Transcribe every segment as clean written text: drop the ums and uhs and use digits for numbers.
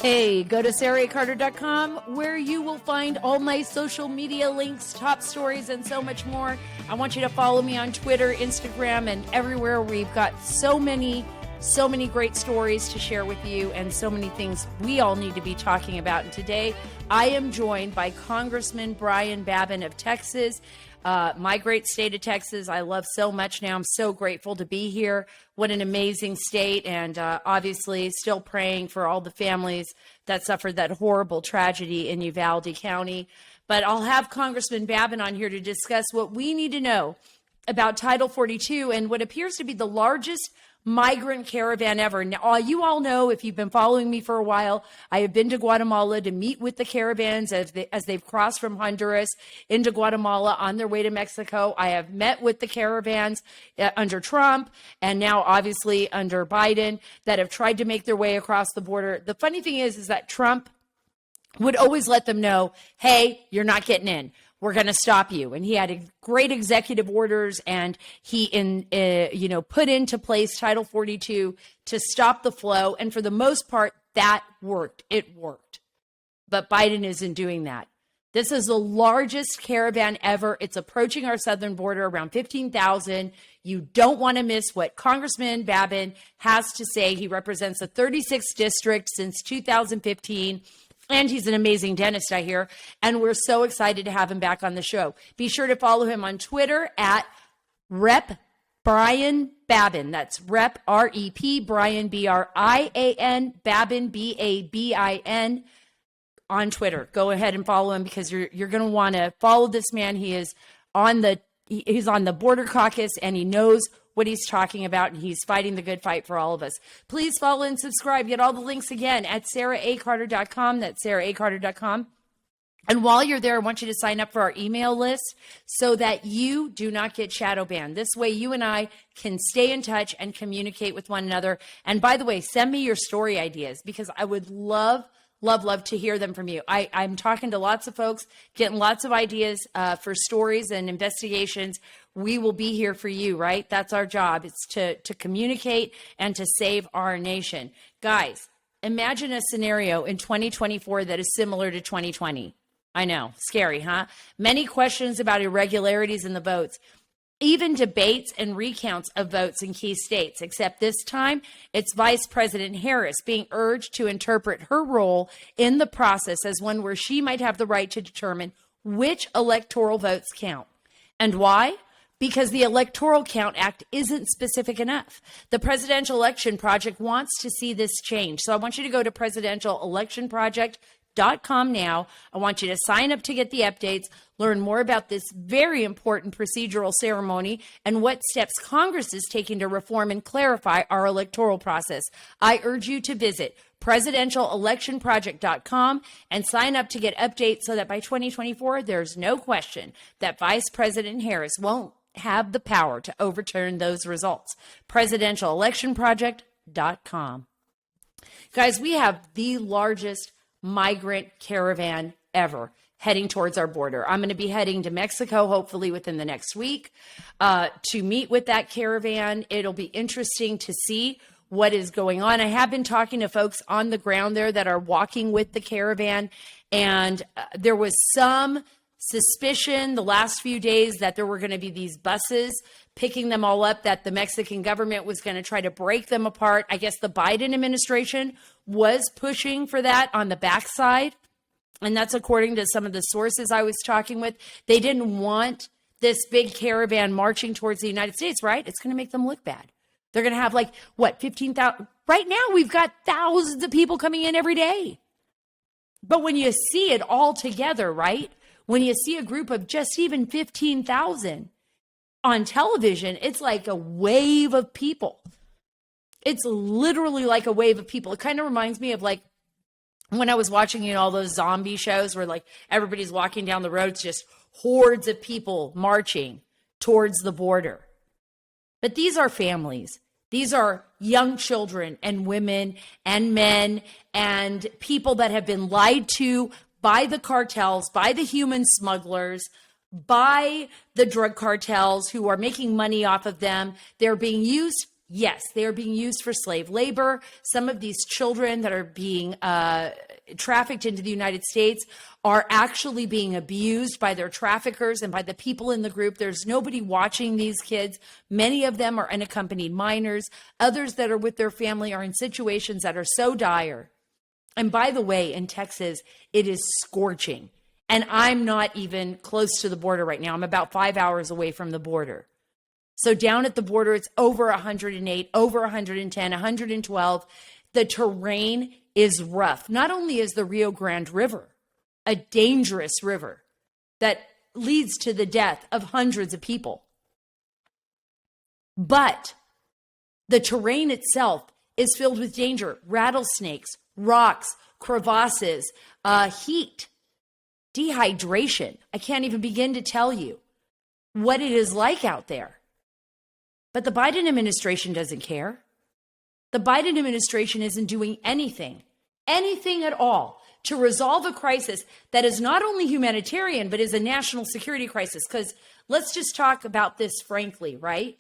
Hey, go to SaraACarter.com where you will find all my social media links, top stories, and so much more. I want you to follow me on Twitter, Instagram, and everywhere. We've got so many great stories to share with you and so many things we all need to be talking about. And today I am joined by Congressman Brian Babin of Texas. My great state of Texas, I love so much now. I'm so grateful to be here. What an amazing state. And obviously still praying for all the families that suffered that horrible tragedy in Uvalde County. But I'll have Congressman Babin on here to discuss what we need to know about Title 42 and what appears to be the largest migrant caravan ever. Now, you all know, if you've been following me for a while, I have been to Guatemala to meet with the caravans as they've crossed from Honduras into Guatemala on their way to Mexico. I have met with the caravans under Trump and now obviously under Biden that have tried to make their way across the border. The funny thing is that Trump would always let them know, hey, you're not getting in. We're going to stop you. And he had great executive orders, and he put into place Title 42 to stop the flow. And for the most part, that worked. It worked. But Biden isn't doing that. This is the largest caravan ever. It's approaching our southern border, around 15,000. You don't want to miss what Congressman Babin has to say. He represents the 36th district since 2015. And he's an amazing dentist, I hear. And we're so excited to have him back on the show. Be sure to follow him on Twitter at Rep. Brian Babin. That's Rep. R-E-P, Brian, B-R-I-A-N, Babin, B-A-B-I-N, on Twitter. Go ahead and follow him because you're going to want to follow this man. He's on the border caucus, and he knows what he's talking about, and he's fighting the good fight for all of us. Please follow and subscribe. Get all the links again at SaraACarter.com. That's SaraACarter.com. And while you're there, I want you to sign up for our email list so that you do not get shadow banned. This way, you and I can stay in touch and communicate with one another. And by the way, send me your story ideas because I would love to hear them from you. I'm talking to lots of folks, getting lots of ideas for stories and investigations. We will be here for you, right? That's our job. It's to communicate and to save our nation. Guys, imagine a scenario in 2024 that is similar to 2020. I know, scary, huh? Many questions about irregularities in the votes. Even debates and recounts of votes in key states, except this time it's Vice President Harris being urged to interpret her role in the process as one where she might have the right to determine which electoral votes count. And why? Because the Electoral Count Act isn't specific enough. The Presidential Election Project wants to see this change. So I want you to go to presidentialelectionproject.com now. I want you to sign up to get the updates, learn more about this very important procedural ceremony and what steps Congress is taking to reform and clarify our electoral process. I urge you to visit presidentialelectionproject.com and sign up to get updates so that by 2024, there's no question that Vice President Harris won't have the power to overturn those results. presidentialelectionproject.com. Guys, we have the largest migrant caravan ever heading towards our border. I'm going to be heading to Mexico, hopefully within the next week, to meet with that caravan. It'll be interesting to see what is going on. I have been talking to folks on the ground there that are walking with the caravan, and there was some suspicion the last few days that there were going to be these buses picking them all up, that the Mexican government was going to try to break them apart. I guess the Biden administration was pushing for that on the backside. And that's according to some of the sources I was talking with. They didn't want this big caravan marching towards the United States, right? It's going to make them look bad. They're going to have 15,000. Right now, we've got thousands of people coming in every day. But when you see it all together, right? When you see a group of just even 15,000 on television, it's like a wave of people. It's literally like a wave of people. It kind of reminds me of when I was watching, all those zombie shows where everybody's walking down the road. It's just hordes of people marching towards the border. But these are families. These are young children and women and men and people that have been lied to by the cartels, by the human smugglers, by the drug cartels who are making money off of them. They're being used Yes, they are being used for slave labor. Some of these children that are being trafficked into the United States are actually being abused by their traffickers and by the people in the group. There's nobody watching these kids. Many of them are unaccompanied minors. Others that are with their family are in situations that are so dire. And by the way, in Texas, it is scorching. And I'm not even close to the border right now. I'm about 5 hours away from the border. So down at the border, it's over 108, over 110, 112. The terrain is rough. Not only is the Rio Grande River a dangerous river that leads to the death of hundreds of people, but the terrain itself is filled with danger, rattlesnakes, rocks, crevasses, heat, dehydration. I can't even begin to tell you what it is like out there. But the Biden administration doesn't care. The Biden administration isn't doing anything at all to resolve a crisis that is not only humanitarian, but is a national security crisis. Because let's just talk about this frankly, right?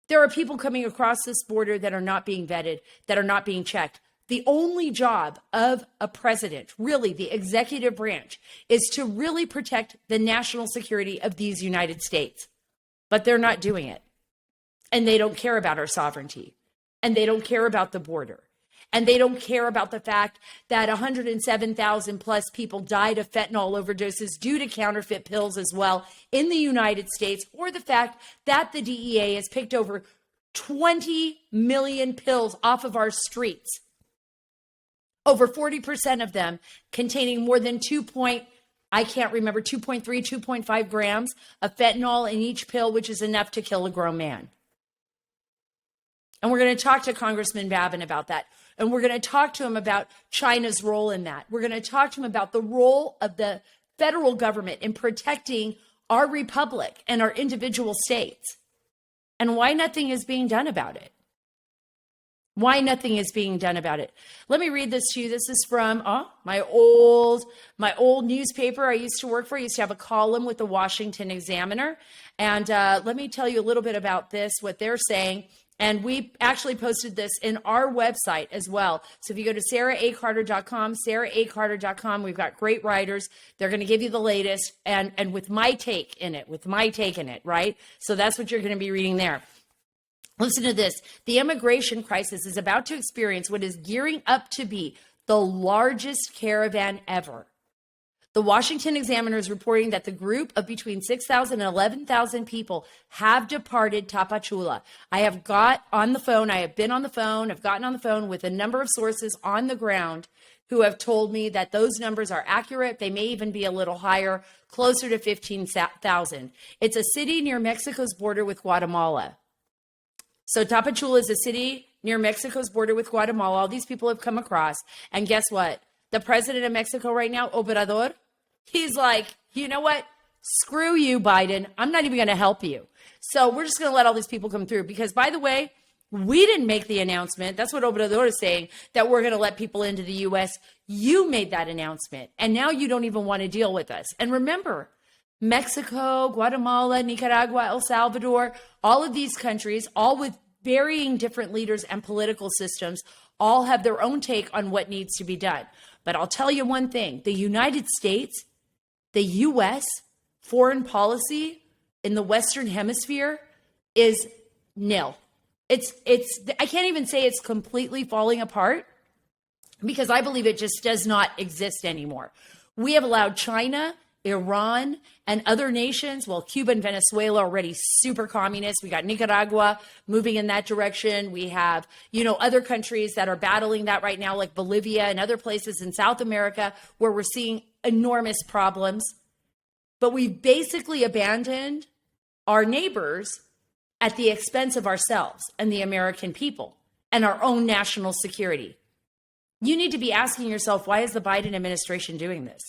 There are people coming across this border that are not being vetted, that are not being checked. The only job of a president, really the executive branch, is to really protect the national security of these United States. But they're not doing it. And they don't care about our sovereignty. And they don't care about the border. And they don't care about the fact that 107,000 plus people died of fentanyl overdoses due to counterfeit pills as well in the United States, or the fact that the DEA has picked over 20 million pills off of our streets. Over 40% of them containing more than 2.3, 2.5 grams of fentanyl in each pill, which is enough to kill a grown man. And we're going to talk to Congressman Babin about that. And we're going to talk to him about China's role in that. We're going to talk to him about the role of the federal government in protecting our republic and our individual states. And why nothing is being done about it. Why nothing is being done about it. Let me read this to you. This is from my old newspaper I used to work for. I used to have a column with the Washington Examiner. And let me tell you a little bit about this, what they're saying. And we actually posted this in our website as well. So if you go to saracarter.com, saracarter.com, we've got great writers. They're going to give you the latest and with my take in it, right? So that's what you're going to be reading there. Listen to this. The immigration crisis is about to experience what is gearing up to be the largest caravan ever. The Washington Examiner is reporting that the group of between 6,000 and 11,000 people have departed Tapachula. I have gotten on the phone with a number of sources on the ground who have told me that those numbers are accurate. They may even be a little higher, closer to 15,000. It's a city near Mexico's border with Guatemala. So Tapachula is a city near Mexico's border with Guatemala. All these people have come across. And guess what? The president of Mexico right now, Obrador, he's like, you know what? Screw you, Biden. I'm not even going to help you. So we're just going to let all these people come through. Because, by the way, we didn't make the announcement. That's what Obrador is saying, that we're going to let people into the U.S. You made that announcement. And now you don't even want to deal with us. And remember, Mexico, Guatemala, Nicaragua, El Salvador, all of these countries, all with varying different leaders and political systems, all have their own take on what needs to be done. But I'll tell you one thing, the United States, the U.S. foreign policy in the Western Hemisphere is nil. I can't even say it's completely falling apart because I believe it just does not exist anymore. We have allowed China, Iran, and other nations, well, Cuba and Venezuela are already super communist. We got Nicaragua moving in that direction. We have, other countries that are battling that right now, like Bolivia and other places in South America where we're seeing enormous problems. But we've basically abandoned our neighbors at the expense of ourselves and the American people and our own national security. You need to be asking yourself, why is the Biden administration doing this?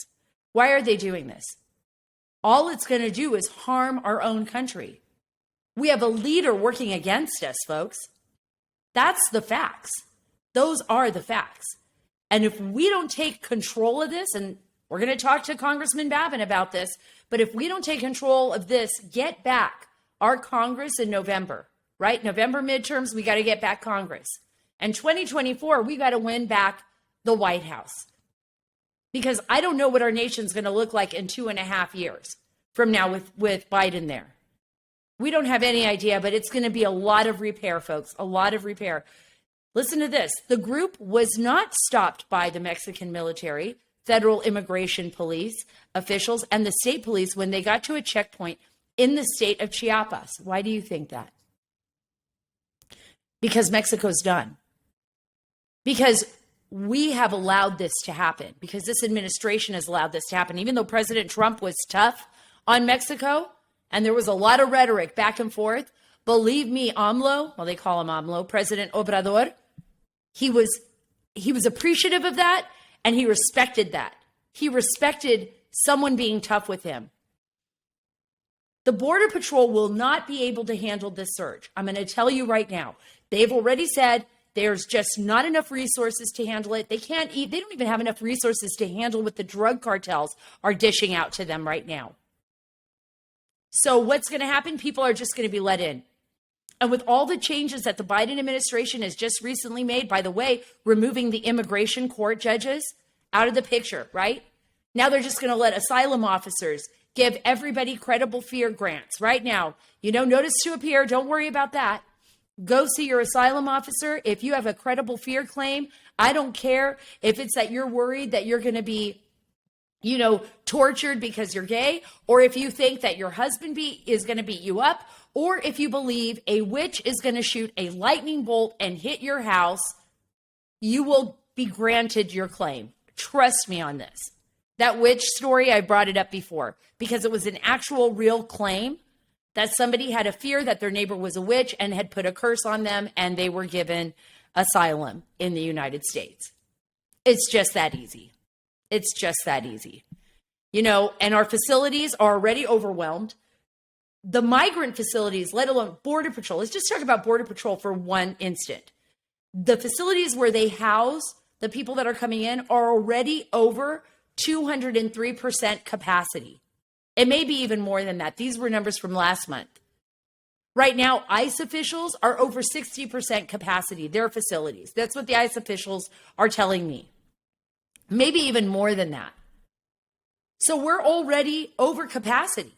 Why are they doing this? All it's going to do is harm our own country. We have a leader working against us, folks. That's the facts. Those are the facts. And if we don't take control of this, and we're going to talk to Congressman Babin about this, but if we don't take control of this, get back our Congress in November. right? November midterms, we got to get back Congress. And 2024, we got to win back the White House. Because I don't know what our nation's going to look like in 2.5 years from now with Biden there. We don't have any idea, but it's going to be a lot of repair, folks, a lot of repair. Listen to this. The group was not stopped by the Mexican military, federal immigration police officials, and the state police when they got to a checkpoint in the state of Chiapas. Why do you think that? Because Mexico's done. Because we have allowed this to happen, because this administration has allowed this to happen. Even though President Trump was tough on Mexico, and there was a lot of rhetoric back and forth, believe me, AMLO, well, they call him AMLO, President Obrador, he was appreciative of that, and he respected that. He respected someone being tough with him. The Border Patrol will not be able to handle this surge. I'm going to tell you right now. They've already said there's just not enough resources to handle it. They don't even have enough resources to handle what the drug cartels are dishing out to them right now. So what's going to happen? People are just going to be let in. And with all the changes that the Biden administration has just recently made, by the way, removing the immigration court judges out of the picture, right? Now they're just going to let asylum officers give everybody credible fear grants right now. Notice to appear. Don't worry about that. Go see your asylum officer. If you have a credible fear claim, I don't care if it's that you're worried that you're going to be, tortured because you're gay, or if you think that your husband is going to beat you up, or if you believe a witch is going to shoot a lightning bolt and hit your house, you will be granted your claim. Trust me on this. That witch story, I brought it up before because it was an actual real claim that somebody had a fear that their neighbor was a witch and had put a curse on them, and they were given asylum in the United States. It's just that easy. It's just that easy. And our facilities are already overwhelmed. The migrant facilities, let alone Border Patrol, let's just talk about Border Patrol for one instant. The facilities where they house the people that are coming in are already over 203% capacity. It may be even more than that. These were numbers from last month. Right now, ICE officials are over 60% capacity, their facilities. That's what the ICE officials are telling me. Maybe even more than that. So we're already over capacity.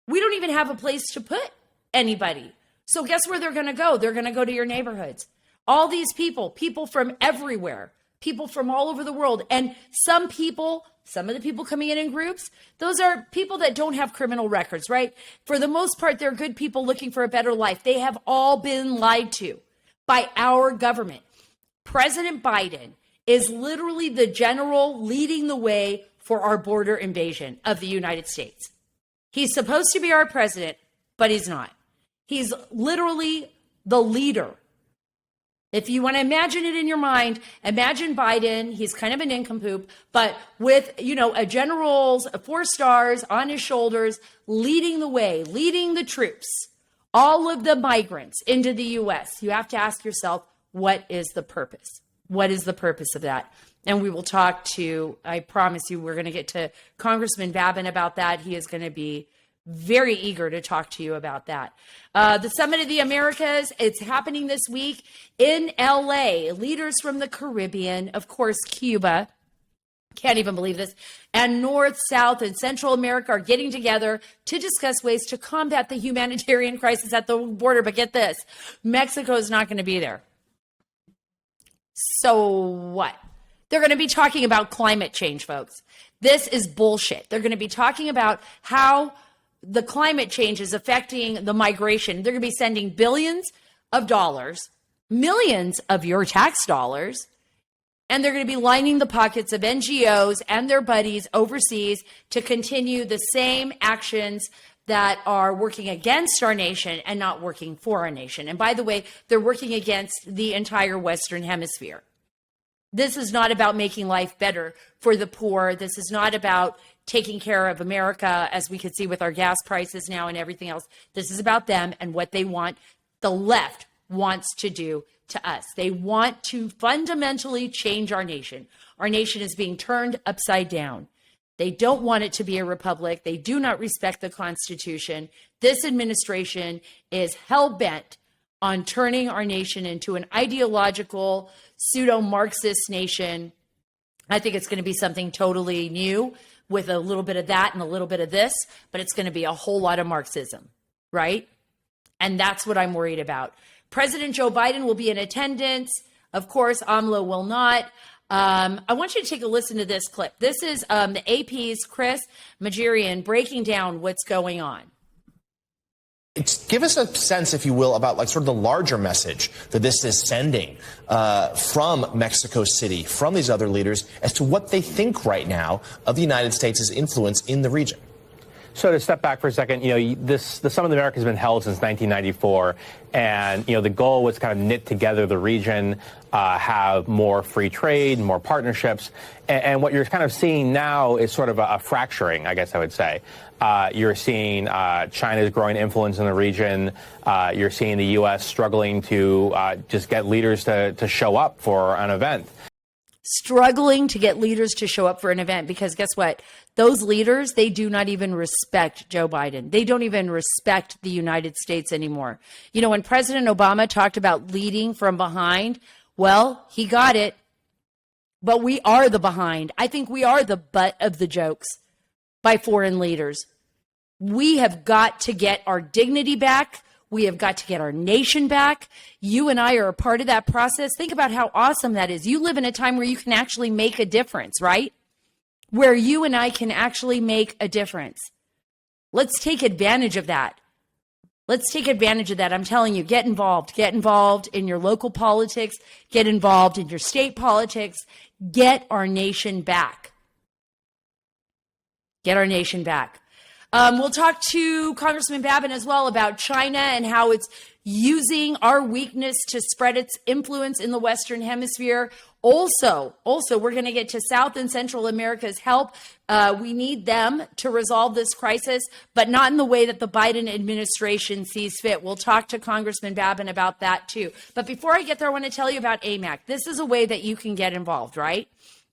We don't even have a place to put anybody. So guess where they're going to go? They're going to go to your neighborhoods. All these people from everywhere, people from all over the world. And some of the people coming in groups, those are people that don't have criminal records, right? For the most part, they're good people looking for a better life. They have all been lied to by our government. President Biden is literally the general leading the way for our border invasion of the United States. He's supposed to be our president, but he's not. He's literally the leader. If you want to imagine it in your mind, imagine Biden. He's kind of an nincompoop, but with, a general's 4 stars on his shoulders, leading the way, leading the troops, all of the migrants into the U.S. You have to ask yourself, what is the purpose? What is the purpose of that? And we will talk to, I promise you, we're going to get to Congressman Babin about that. He is going to be very eager to talk to you about that. The Summit of the Americas, it's happening this week in LA. Leaders from the Caribbean, of course, Cuba, can't even believe this, and North, South, and Central America are getting together to discuss ways to combat the humanitarian crisis at the border. But get this, Mexico is not going to be there. So what? They're going to be talking about climate change, folks. This is bullshit. They're going to be talking about how the climate change is affecting the migration. They're going to be sending billions of dollars, millions of your tax dollars, and they're going to be lining the pockets of NGOs and their buddies overseas to continue the same actions that are working against our nation and not working for our nation. And by the way, they're working against the entire Western Hemisphere. This is not about making life better for the poor. This is not about taking care of America, as we could see with our gas prices now and everything else. This is about them and what they want, the left wants to do to us. They want to fundamentally change our nation. Our nation is being turned upside down. They don't want it to be a republic. They do not respect the Constitution. This administration is hell-bent on turning our nation into an ideological, pseudo-Marxist nation. I think it's going to be something totally new with a little bit of that and a little bit of this, but it's going to be a whole lot of Marxism, right? And that's what I'm worried about. President Joe Biden will be in attendance. Of course, AMLO will not. I want you to take a listen to this clip. This is the AP's Chris Majirian breaking down what's going on. Give us a sense, if you will, about like sort of the larger message that this is sending from Mexico City, from these other leaders, as to what they think right now of the United States' influence in the region. So to step back for a second, the Summit of America has been held since 1994, and the goal was kind of knit together the region, have more free trade, more partnerships, and what you're kind of seeing now is sort of a fracturing, I guess I would say. You're seeing China's growing influence in the region. You're seeing the U.S. struggling to just get leaders to show up for an event. Struggling to get leaders to show up for an event, because guess what? Those leaders, they do not even respect Joe Biden. They don't even respect the United States anymore. When President Obama talked about leading from behind, well, he got it. But we are the behind. I think we are the butt of the jokes by foreign leaders. We have got to get our dignity back. We have got to get our nation back. You and I are a part of that process. Think about how awesome that is. You live in a time where you can actually make a difference, right? Where you and I can actually make a difference. Let's take advantage of that. Let's take advantage of that. I'm telling you, get involved. Get involved in your local politics. Get involved in your state politics. Get our nation back. Get our nation back. We'll talk to Congressman Babin as well about China and how it's using our weakness to spread its influence in the Western Hemisphere. Also, we're going to get to South and Central America's help. We need them to resolve this crisis, but not in the way that the Biden administration sees fit. We'll talk to Congressman Babin about that too. But before I get there, I want to tell you about AMAC. This is a way that you can get involved, right?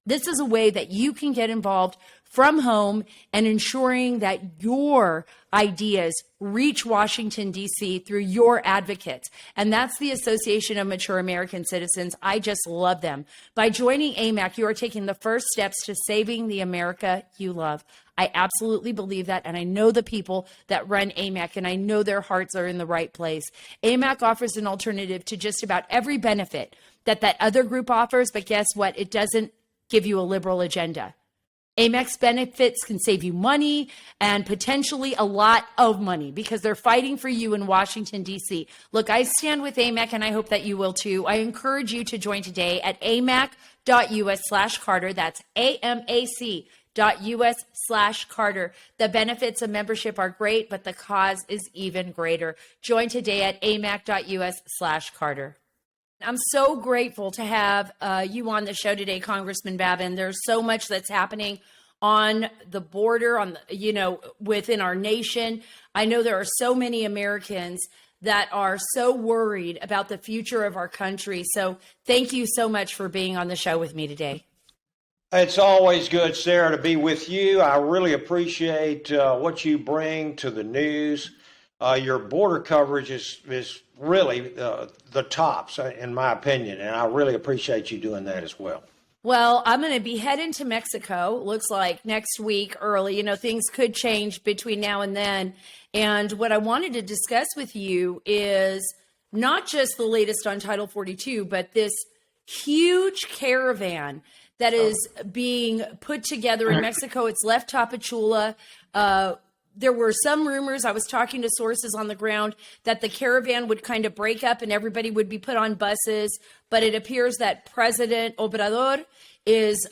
This is a way that you can get involved from home and ensuring that your ideas reach Washington, D.C. through your advocates. And that's the Association of Mature American Citizens. I just love them. By joining AMAC, you are taking the first steps to saving the America you love. I absolutely believe that, and I know the people that run AMAC, and I know their hearts are in the right place. AMAC offers an alternative to just about every benefit that other group offers, but guess what? It doesn't give you a liberal agenda. Amex benefits can save you money and potentially a lot of money because they're fighting for you in Washington, D.C. Look, I stand with AMAC, and I hope that you will too. I encourage you to join today at amac.us/Carter. That's AMAC.us/Carter. The benefits of membership are great, but the cause is even greater. Join today at amac.us/Carter. I'm so grateful to have you on the show today, Congressman Babin. There's so much that's happening on the border, within our nation. I know there are so many Americans that are so worried about the future of our country. So thank you so much for being on the show with me today. It's always good, Sarah, to be with you. I really appreciate what you bring to the news. Your border coverage is really the tops, in my opinion, and I really appreciate you doing that as well. Well, I'm going to be heading to Mexico, looks like next week early. Things could change between now and then. And what I wanted to discuss with you is not just the latest on Title 42, but this huge caravan that is being put together in Mexico. It's left Tapachula. There were some rumors, I was talking to sources on the ground, that the caravan would kind of break up and everybody would be put on buses. But it appears that President Obrador is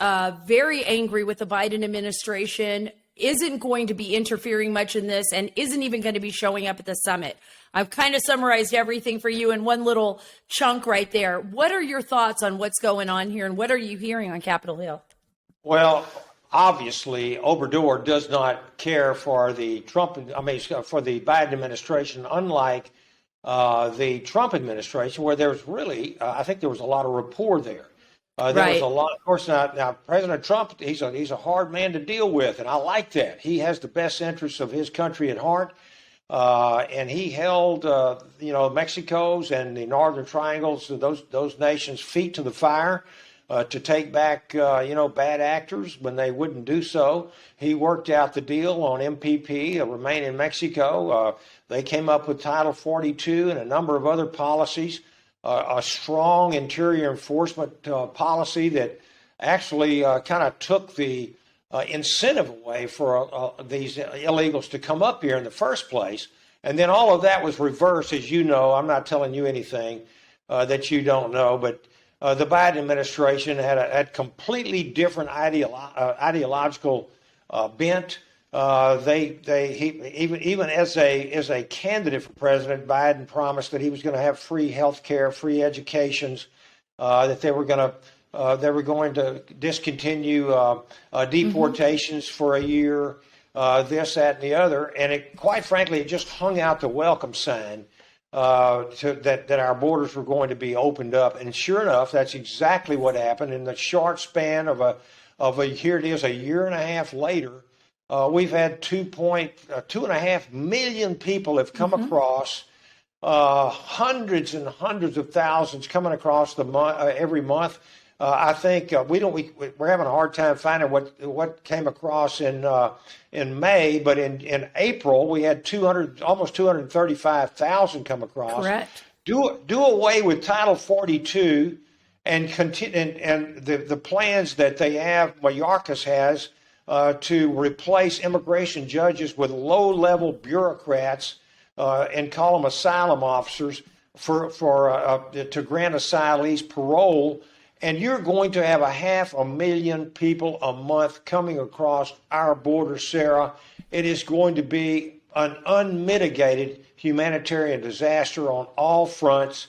very angry with the Biden administration, isn't going to be interfering much in this, and isn't even going to be showing up at the summit. I've kind of summarized everything for you in one little chunk right there. What are your thoughts on what's going on here, and what are you hearing on Capitol Hill? Well, obviously, Obrador does not care for the for the Biden administration, unlike the Trump administration, where there's really, I think there was a lot of rapport there. There was a lot, of course, now President Trump, he's a hard man to deal with, and I like that. He has the best interests of his country at heart. and he held, Mexico's and the Northern Triangles, those nations' feet to the fire to take back, bad actors when they wouldn't do so. He worked out the deal on MPP, Remain in Mexico. They came up with Title 42 and a number of other policies, a strong interior enforcement policy that actually kind of took the incentive away for these illegals to come up here in the first place. And then all of that was reversed, as you know. I'm not telling you anything that you don't know, but the Biden administration had completely different ideological bent. Even as a candidate for president, Biden promised that he was going to have free health care, free educations, that they were going to discontinue deportations for a year, this, that, and the other. And quite frankly, it just hung out the welcome sign that our borders were going to be opened up. And sure enough, that's exactly what happened. In the short span of a here it is, a year and a half later, we've had 2.5 million people have come across, hundreds and hundreds of thousands coming across every month. I think we're having a hard time finding what came across in May, but in April we had almost 235,000 come across. Correct. Do away with Title 42 and continue and the plans that they have. Mayorkas has to replace immigration judges with low-level bureaucrats and call them asylum officers to grant asylees parole. And you're going to have 500,000 people a month coming across our border, Sarah. It is going to be an unmitigated humanitarian disaster on all fronts.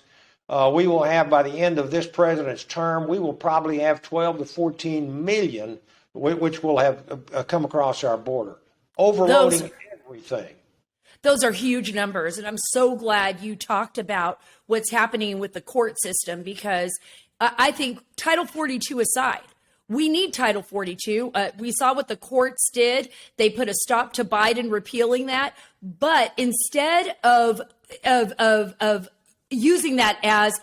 We will have, by the end of this president's term, we will probably have 12 to 14 million, which will have come across our border, overloading everything. Those are huge numbers. And I'm so glad you talked about what's happening with the court system, because I think Title 42 aside, we need Title 42. We saw what the courts did. They put a stop to Biden repealing that. But instead of using that as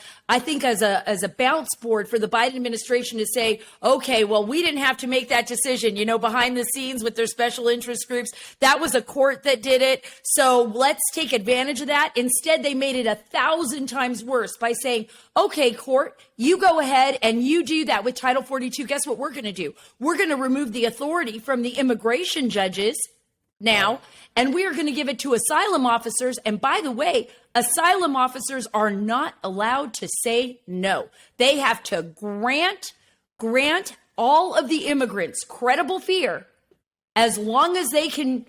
a bounce board for the Biden administration to say, okay, well, we didn't have to make that decision, behind the scenes with their special interest groups. That was a court that did it. So let's take advantage of that. Instead, they made it 1,000 times worse by saying, okay, court, you go ahead and you do that with Title 42. Guess what we're going to do? We're going to remove the authority from the immigration judges now, and we are going to give it to asylum officers. And by the way, asylum officers are not allowed to say no. They have to grant all of the immigrants credible fear as long as they can.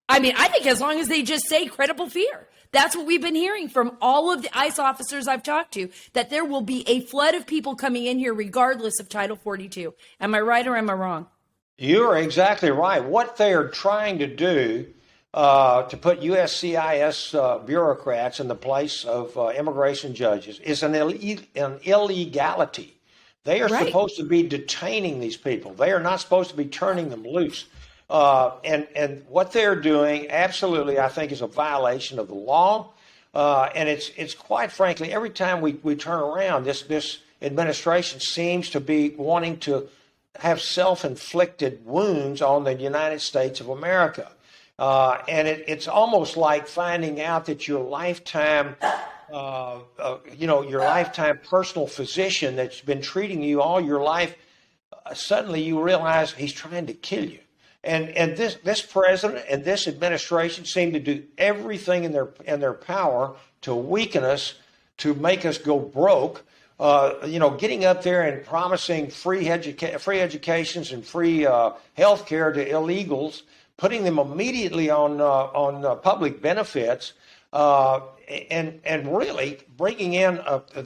I think as long as they just say credible fear. That's what we've been hearing from all of the ICE officers I've talked to, that there will be a flood of people coming in here regardless of Title 42. Am I right or am I wrong? You're exactly right. What they are trying to do to put USCIS bureaucrats in the place of immigration judges is an illegality. They are supposed to be detaining these people. They are not supposed to be turning them loose. And what they're doing, absolutely, I think, is a violation of the law. And it's quite frankly, every time we turn around, this administration seems to be wanting to have self-inflicted wounds on the United States of America. And it's almost like finding out that your lifetime, your lifetime personal physician that's been treating you all your life, suddenly you realize he's trying to kill you. And this president and this administration seem to do everything in their power to weaken us, to make us go broke. Getting up there and promising free educations and free health care to illegals, putting them immediately on public benefits, and really bringing in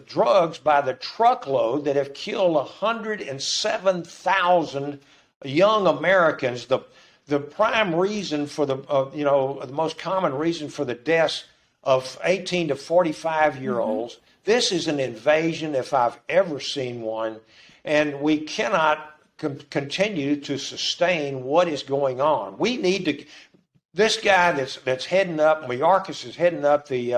drugs by the truckload that have killed 107,000 young Americans. The prime reason for the most common reason for the deaths of 18 to 45-year-olds. This is an invasion if I've ever seen one, and we cannot continue to sustain what is going on. We need to this guy that's heading up, Mayorkas is heading up the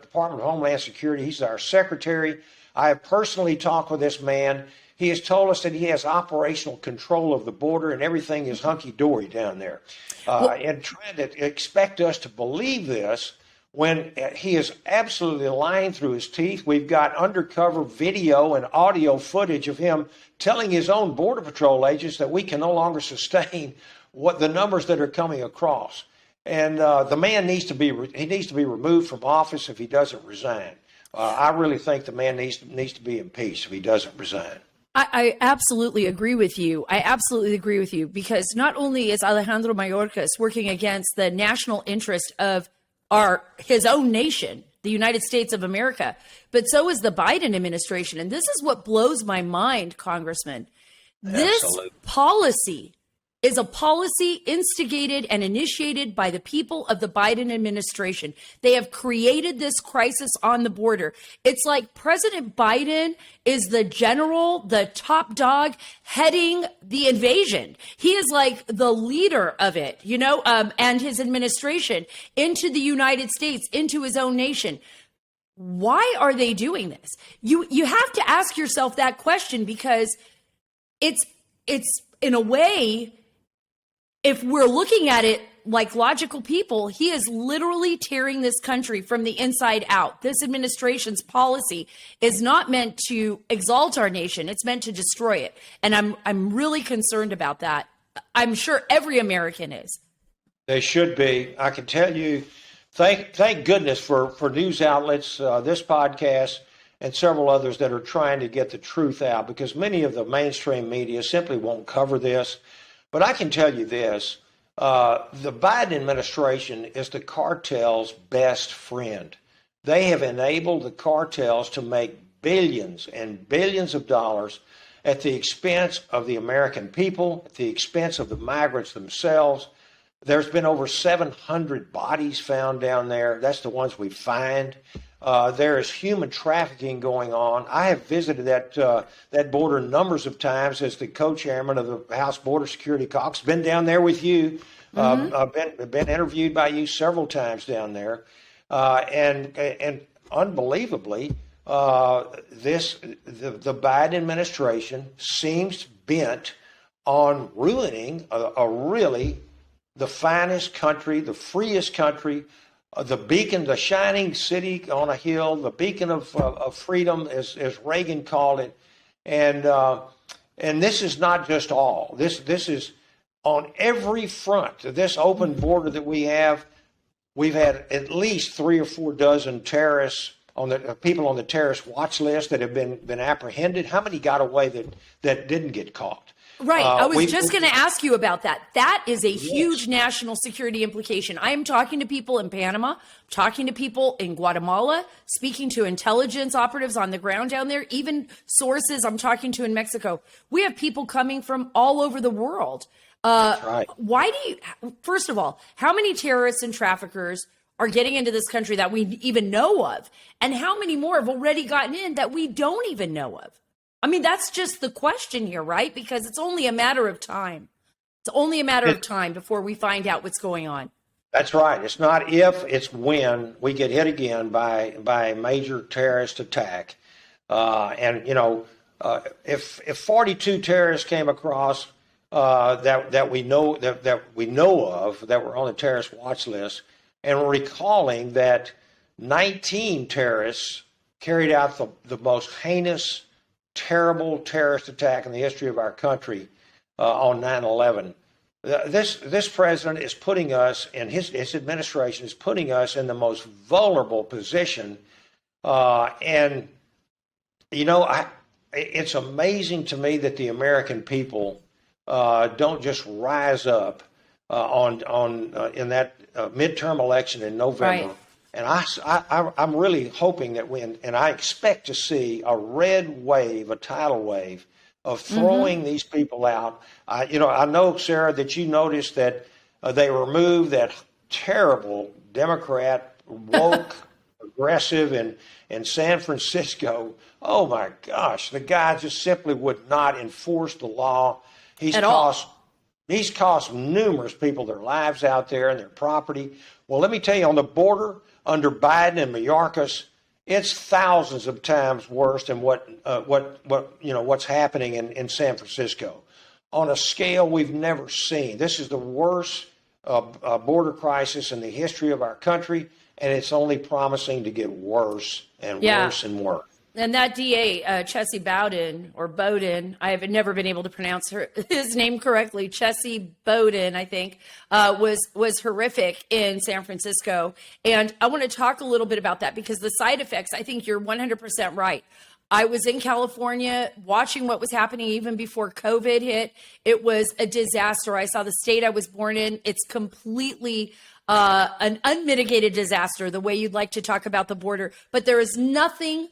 Department of Homeland Security. He's our secretary. I have personally talked with this man. He has told us that he has operational control of the border and everything is hunky-dory down there. And trying to expect us to believe this when he is absolutely lying through his teeth. We've got undercover video and audio footage of him telling his own Border Patrol agents that we can no longer sustain what the numbers that are coming across. And the man needs to be removed from office if he doesn't resign. I really think the man needs to be impeached if he doesn't resign. I absolutely agree with you. Because not only is Alejandro Mayorkas working against the national interest of his own nation, the United States of America, but so is the Biden administration. And this is what blows my mind, Congressman. This policy is a policy instigated and initiated by the people of the Biden administration. They have created this crisis on the border. It's like President Biden is the general, the top dog heading the invasion. He is like the leader of it, and his administration into the United States, into his own nation. Why are they doing this? You have to ask yourself that question, because it's in a way, if we're looking at it like logical people, he is literally tearing this country from the inside out. This administration's policy is not meant to exalt our nation. It's meant to destroy it. And I'm really concerned about that. I'm sure every American is. They should be. I can tell you, thank goodness for news outlets, this podcast, and several others that are trying to get the truth out, because many of the mainstream media simply won't cover this. But I can tell you this, the Biden administration is the cartel's best friend. They have enabled the cartels to make billions and billions of dollars at the expense of the American people, at the expense of the migrants themselves. There's been over 700 bodies found down there. That's the ones we find. There is human trafficking going on. I have visited that border numbers of times as the co-chairman of the House Border Security Caucus. Been down there with you. Been interviewed by you several times down there, and unbelievably, the Biden administration seems bent on ruining the finest country, the freest country. The beacon, the shining city on a hill, the beacon of freedom, as Reagan called it, and this is not just all. This is on every front. This open border that we have, we've had at least 3 or 4 dozen terrorists people on the terrorist watch list that have been apprehended. How many got away that didn't get caught? Right. I was just going to ask you about that. That is a huge national security implication. I am talking to people in Panama, talking to people in Guatemala, speaking to intelligence operatives on the ground down there, even sources I'm talking to in Mexico. We have people coming from all over the world. That's right. First of all, how many terrorists and traffickers are getting into this country that we even know of? And how many more have already gotten in that we don't even know of? I mean, that's just the question here, right? Because it's only a matter of time. It's only a matter of time before we find out what's going on. That's right. It's not if, it's when we get hit again by a major terrorist attack. If 42 terrorists came across that we know of that were on the terrorist watch list, and we're recalling that 19 terrorists carried out the most heinous, terrible terrorist attack in the history of our country on 9/11. This president is putting us, and his administration is putting us in the most vulnerable position. It's amazing to me that the American people don't just rise up in that midterm election in November. Right. And I'm really hoping that and I expect to see a red wave, a tidal wave of throwing these people out. I know, Sarah, that you noticed that they removed that terrible Democrat, woke, aggressive in San Francisco. Oh, my gosh. The guy just simply would not enforce the law. He's He's cost numerous people their lives out there and their property. Well, let me tell you, on the border under Biden and Mayorkas, it's thousands of times worse than what's happening in San Francisco, on a scale we've never seen. This is the worst border crisis in the history of our country, and it's only promising to get worse and worse and worse. And that DA, Chessie Bowden, or Bowden, I have never been able to pronounce his name correctly. Chessie Bowden, I think, was horrific in San Francisco. And I want to talk a little bit about that, because the side effects, I think you're 100% right. I was in California watching what was happening even before COVID hit. It was a disaster. I saw the state I was born in. It's completely an unmitigated disaster, the way you'd like to talk about the border. But there is nothing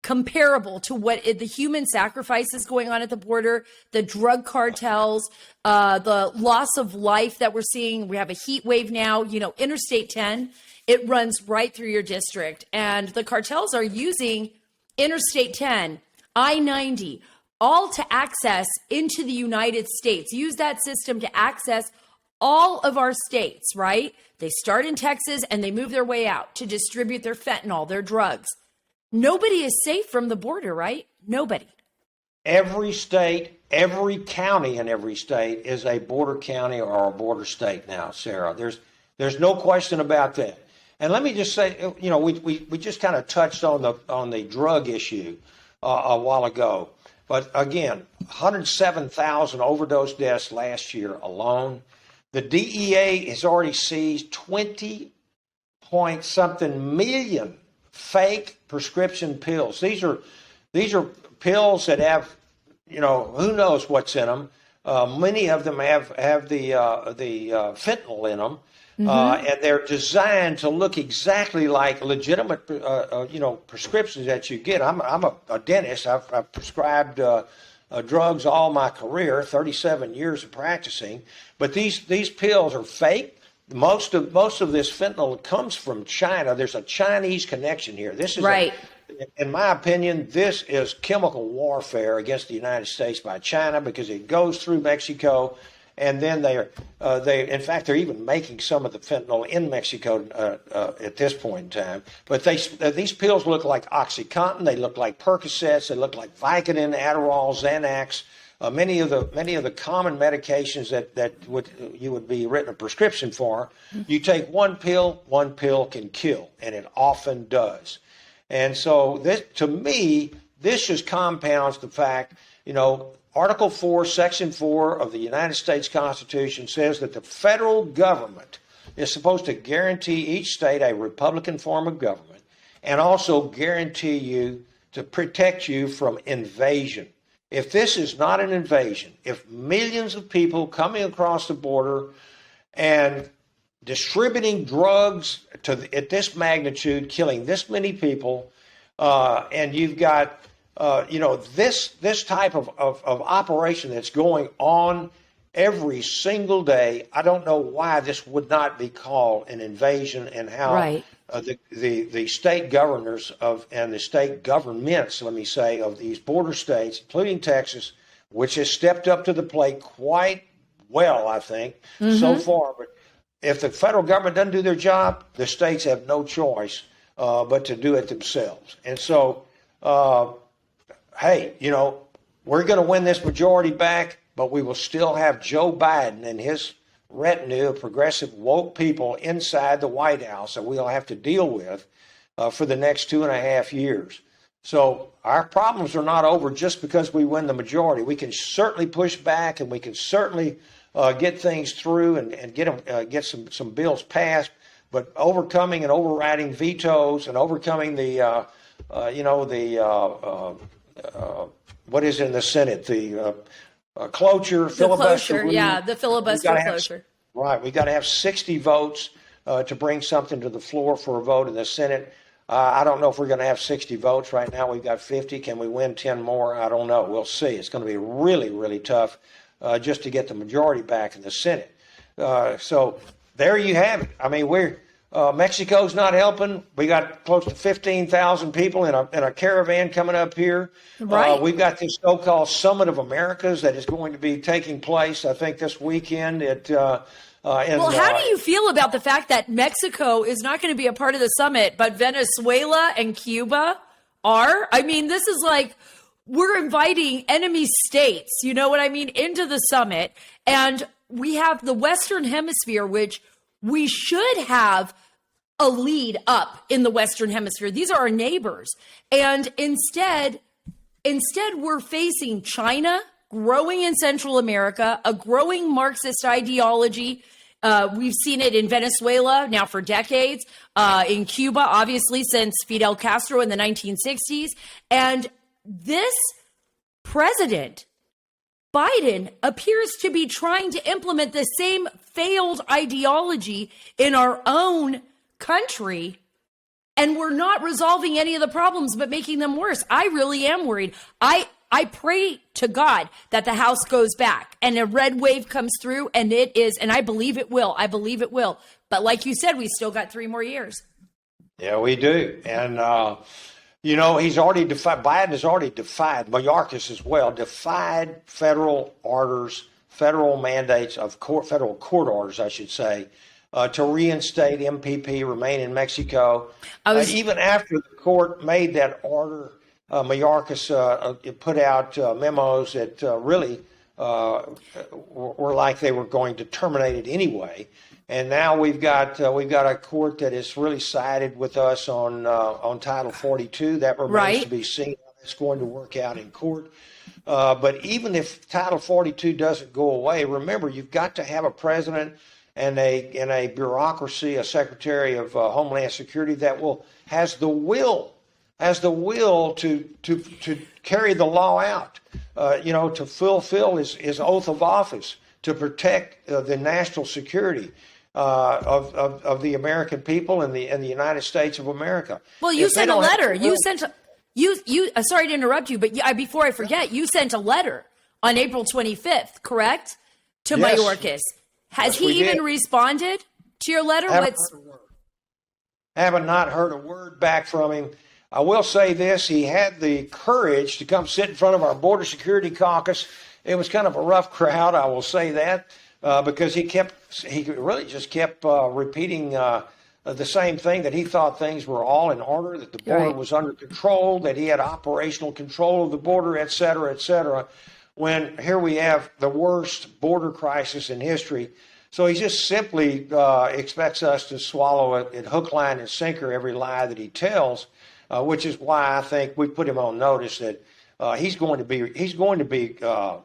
comparable to what the human sacrifices going on at the border, the drug cartels, the loss of life that we're seeing. We have a heat wave now. Interstate 10, it runs right through your district. And the cartels are using Interstate 10, I-90, all to access into the United States. Use that system to access all of our states, right? They start in Texas and they move their way out to distribute their fentanyl, their drugs. Nobody is safe from the border, right? Nobody. Every state, every county in every state is a border county or a border state now, Sarah. There's no question about that. And let me just say, we just kind of touched on the drug issue a while ago. But again, 107,000 overdose deaths last year alone. The DEA has already seized 20 point something million fake prescription pills. These are pills that have, who knows what's in them. Many of them have the fentanyl in them, and they're designed to look exactly like legitimate, prescriptions that you get. I'm a dentist. I've prescribed drugs all my career, 37 years of practicing. But these pills are fake. Most of this fentanyl comes from China. There's a Chinese connection here. This is right. In my opinion, this is chemical warfare against the United States by China, because it goes through Mexico, and then in fact, they're even making some of the fentanyl in Mexico at this point in time. But these pills look like OxyContin, they look like Percocets, they look like Vicodin, Adderall, Xanax. Many of the common medications that you would be written a prescription for, you take one pill can kill, and it often does. And so to me, this just compounds the fact, Article 4, Section 4 of the United States Constitution says that the federal government is supposed to guarantee each state a Republican form of government, and also guarantee you to protect you from invasion. If this is not an invasion, if millions of people coming across the border and distributing drugs at this magnitude, killing this many people, and you've got this type of operation that's going on every single day, I don't know why this would not be called an invasion, and how right. The state governors and the state governments, let me say, of these border states, including Texas, which has stepped up to the plate quite well, I think, so far. But if the federal government doesn't do their job, the states have no choice but to do it themselves. And so, hey, we're going to win this majority back, but we will still have Joe Biden and his retinue of progressive woke people inside the White House that we'll have to deal with for the next 2.5 years. So our problems are not over just because we win the majority. We can certainly push back, and we can certainly get things through and get some bills passed. But overcoming and overriding vetoes and overcoming what is in the Senate, the cloture, filibuster. The filibuster cloture. Right. We got to have 60 votes to bring something to the floor for a vote in the Senate. I don't know if we're going to have 60 votes. Right now we've got 50. Can we win 10 more? I don't know. We'll see. It's going to be really, really tough just to get the majority back in the Senate. So there you have it. I mean, we're Mexico's not helping. We got close to 15,000 people in a caravan coming up here. Right. We've got this so-called Summit of Americas that is going to be taking place, I think, this weekend at. Well, how do you feel about the fact that Mexico is not going to be a part of the summit, but Venezuela and Cuba are? I mean, this is like we're inviting enemy states, you know what I mean, into the summit. And we have the Western Hemisphere, which we should have a lead up in the Western Hemisphere. These are our neighbors. And instead we're facing China growing in Central America, a growing Marxist ideology. We've seen it in Venezuela now for decades, in Cuba, obviously, since Fidel Castro in the 1960s. And this president, Biden, appears to be trying to implement the same failed ideology in our own country. And we're not resolving any of the problems, but making them worse. I really am worried. I pray to God that the House goes back and a red wave comes through, and it is, and I believe it will. I believe it will. But like you said, we still got 3 more years. Yeah, we do. And, he's already defied, Biden has already defied, Mayorkas as well, defied federal orders, federal mandates of federal court orders, I should say, to reinstate MPP, remain in Mexico. Even after the court made that order, Mayorkas put out memos that really were like they were going to terminate it anyway. And now we've got a court that has really sided with us on Title 42. That remains to be seen how it's going to work out in court. But even if Title 42 doesn't go away, remember, you've got to have a president and a bureaucracy, a Secretary of Homeland Security that has the will to carry the law out, to fulfill his oath of office, to protect the national security of the American people and the United States of America. Well, you sent a letter. Sorry to interrupt you, but before I forget, you sent a letter on April 25th, correct? To Mayorkas. Has he even responded to your letter? Haven't not heard a word back from him. I will say this, he had the courage to come sit in front of our Border Security Caucus. It was kind of a rough crowd, I will say that, because he really just kept repeating the same thing, that he thought things were all in order, that the border was under control, that he had operational control of the border, et cetera, when here we have the worst border crisis in history. So he just simply expects us to swallow it hook, line, and sinker every lie that he tells. Which is why I think we put him on notice that he's going to be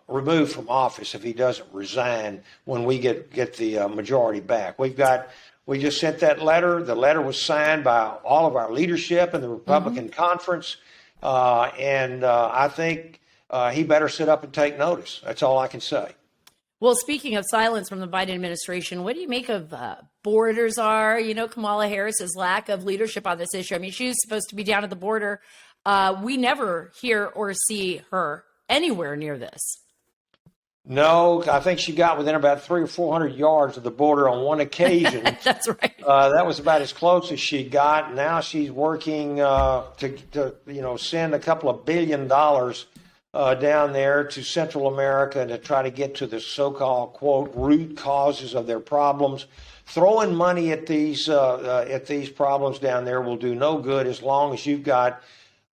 removed from office if he doesn't resign when we get the majority back. We just sent that letter. The letter was signed by all of our leadership in the Republican conference, and I think he better sit up and take notice. That's all I can say. Well, speaking of silence from the Biden administration, what do you make of borders Kamala Harris's lack of leadership on this issue? I mean, she's supposed to be down at the border. We never hear or see her anywhere near this. No, I think she got within about 300 or 400 yards of the border on one occasion. That's right. That was about as close as she got. Now she's working to send a couple of $1 billion down there to Central America to try to get to the so-called, quote, root causes of their problems. Throwing money at these problems down there will do no good as long as you've got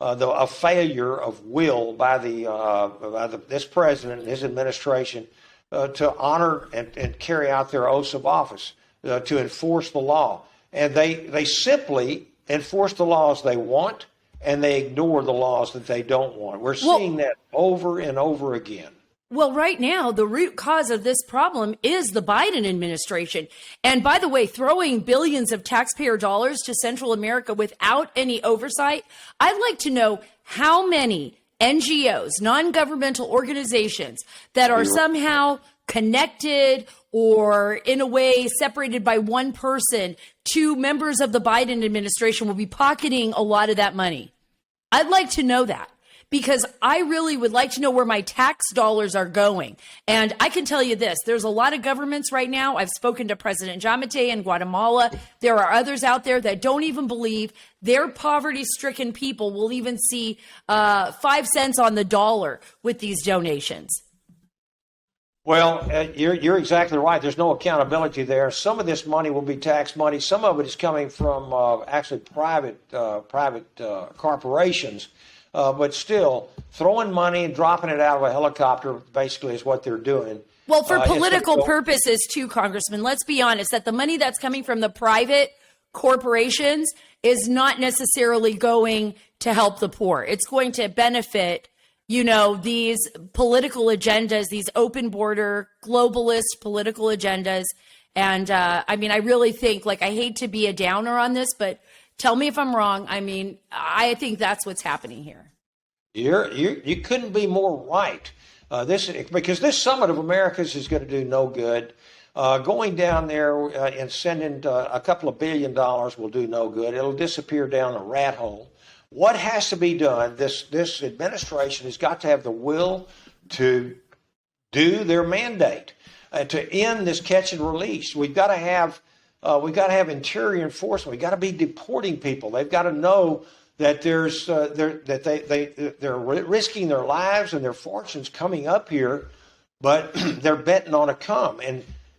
a failure of will by this president and his administration to honor and carry out their oaths of office, to enforce the law. And they simply enforce the laws they want, and they ignore the laws that they don't want. We're seeing that over and over again. Well, right now, the root cause of this problem is the Biden administration. And by the way, throwing billions of taxpayer dollars to Central America without any oversight, I'd like to know how many NGOs, non-governmental organizations that are somehow connected or in a way separated by one person to members of the Biden administration will be pocketing a lot of that money. I'd like to know that. because I really would like to know where my tax dollars are going. And I can tell you this, there's a lot of governments right now. I've spoken to President Giammattei in Guatemala. There are others out there that don't even believe their poverty-stricken people will even see 5 cents on the dollar with these donations. Well, you're exactly right. There's no accountability there. Some of this money will be tax money. Some of it is coming from actually private corporations. But still, throwing money and dropping it out of a helicopter basically is what they're doing. Well, for political purposes too, Congressman, let's be honest, that the money that's coming from the private corporations is not necessarily going to help the poor. It's going to benefit, you know, these political agendas, these open border, globalist political agendas. And I mean, I really think, like, I hate to be a downer on this, but tell me if I'm wrong. I mean, I think that's what's happening here. You couldn't be more right. Because this Summit of Americas is going to do no good. Going down there and sending a couple of $1 billion will do no good. It'll disappear down a rat hole. What has to be done? This administration has got to have the will to do their mandate, to end this catch and release. We've got to have interior enforcement. We've got to be deporting people. They've got to know that they're risking their lives and their fortunes coming up here, but they're betting on a come.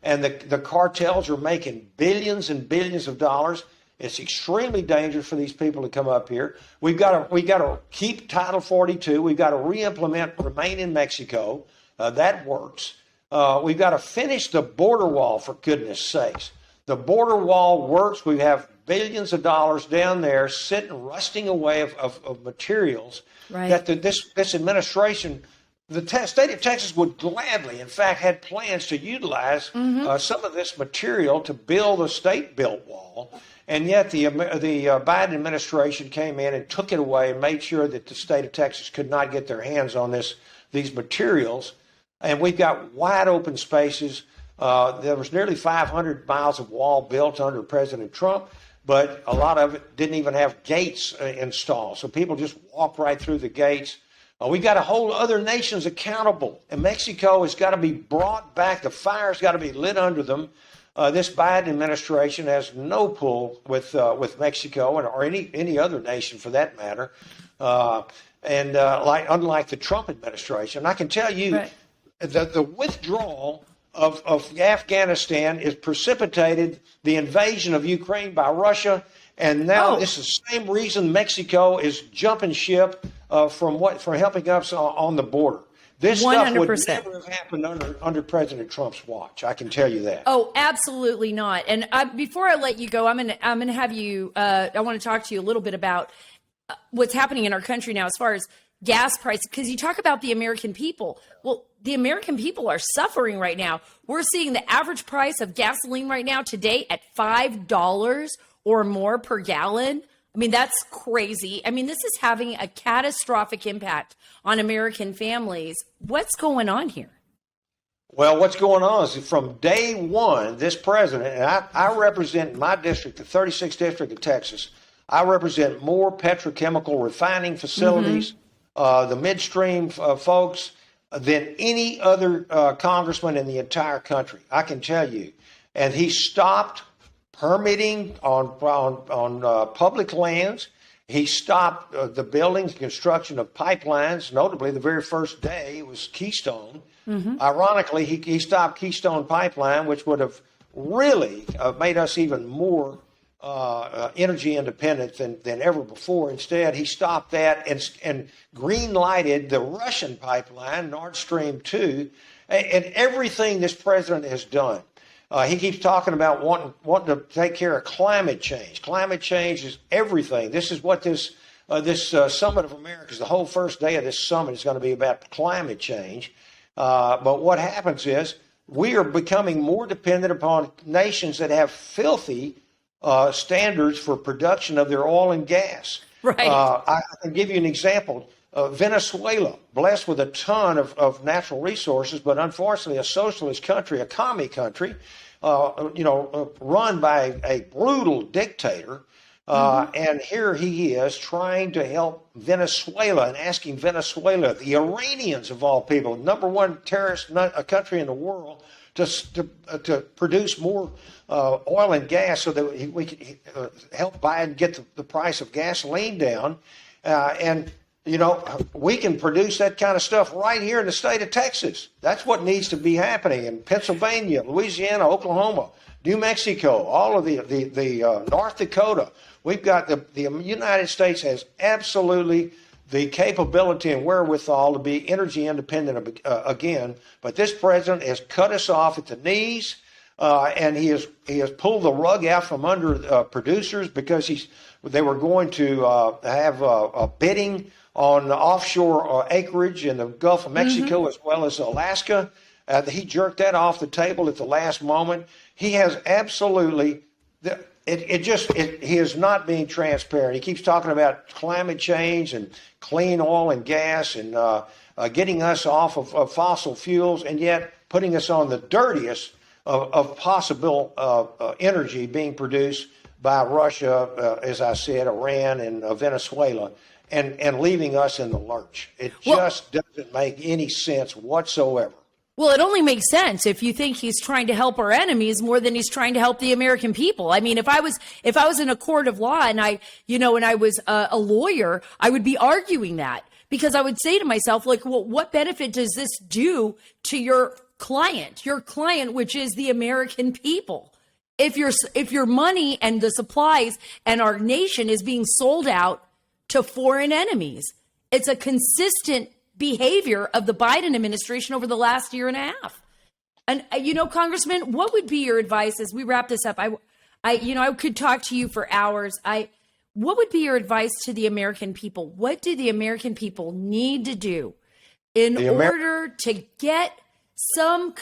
And the cartels are making billions and billions of dollars. It's extremely dangerous for these people to come up here. We've got to keep Title 42. We've got to re-implement Remain in Mexico. That works. We've got to finish the border wall, for goodness sakes. The border wall works. We have billions of dollars down there sitting, rusting away of materials that this administration, the state of Texas would gladly, in fact, had plans to utilize some of this material to build a state-built wall. And yet the Biden administration came in and took it away and made sure that the state of Texas could not get their hands on these materials. And we've got wide open spaces. There was nearly 500 miles of wall built under President Trump, but a lot of it didn't even have gates installed. So people just walk right through the gates. We got to hold other nations accountable. And Mexico has got to be brought back. The fire's got to be lit under them. This Biden administration has no pull with Mexico or any other nation for that matter. Unlike the Trump administration, I can tell you that the withdrawal of Afghanistan has precipitated the invasion of Ukraine by Russia. And now this is the same reason Mexico is jumping ship from helping us on the border. This 100%. Stuff would never have happened under President Trump's watch. I can tell you that. Oh, absolutely not. And before I let you go, I'm gonna have you. I want to talk to you a little bit about what's happening in our country now as far as gas prices, because you talk about the American people. Well, the American people are suffering right now. We're seeing the average price of gasoline right now today at $5 or more per gallon. I mean, that's crazy. I mean, this is having a catastrophic impact on American families. What's going on here? Well, what's going on is from day one, this president, and I represent my district, the 36th district of Texas, I represent more petrochemical refining facilities, the midstream folks, than any other congressman in the entire country. I can tell you. And he stopped permitting on public lands. He stopped the building and construction of pipelines. Notably, the very first day it was Keystone. Ironically, he stopped Keystone Pipeline, which would have really made us even more energy independent than ever before. Instead, he stopped that and green-lighted the Russian pipeline, Nord Stream 2, and everything this president has done. He keeps talking about wanting to take care of climate change. Climate change is everything. This is what this Summit of Americas, the whole first day of this summit is going to be about climate change. But what happens is we are becoming more dependent upon nations that have filthy standards for production of their oil and gas. Right. I can give you an example. Venezuela, blessed with a ton of natural resources, but unfortunately a socialist country, a commie country, run by a brutal dictator. And here he is trying to help Venezuela and asking Venezuela, the Iranians of all people, number one terrorist country in the world, to produce more oil and gas so that we can help Biden get the price of gasoline down. And, you know, we can produce that kind of stuff right here in the state of Texas. That's what needs to be happening in Pennsylvania, Louisiana, Oklahoma, New Mexico, all of the North Dakota. We've got the United States has absolutely the capability and wherewithal to be energy independent again. But this president has cut us off at the knees, and he has pulled the rug out from under producers because they were going to have a bidding on offshore acreage in the Gulf of Mexico as well as Alaska. He jerked that off the table at the last moment. He has absolutely. He is not being transparent. He keeps talking about climate change and clean oil and gas and getting us off of fossil fuels, and yet putting us on the dirtiest of possible energy being produced by Russia, as I said, Iran and Venezuela, and leaving us in the lurch. It just doesn't make any sense whatsoever. Well, it only makes sense if you think he's trying to help our enemies more than he's trying to help the American people. I mean, if I was in a court of law and I was a lawyer, I would be arguing that, because I would say to myself, like, well, what benefit does this do to your client, which is the American people? If your money and the supplies and our nation is being sold out to foreign enemies, it's a consistent behavior of the Biden administration over the last year and a half. And, Congressman, what would be your advice as we wrap this up? I could talk to you for hours. What would be your advice to the American people? What do the American people need to do in order to get some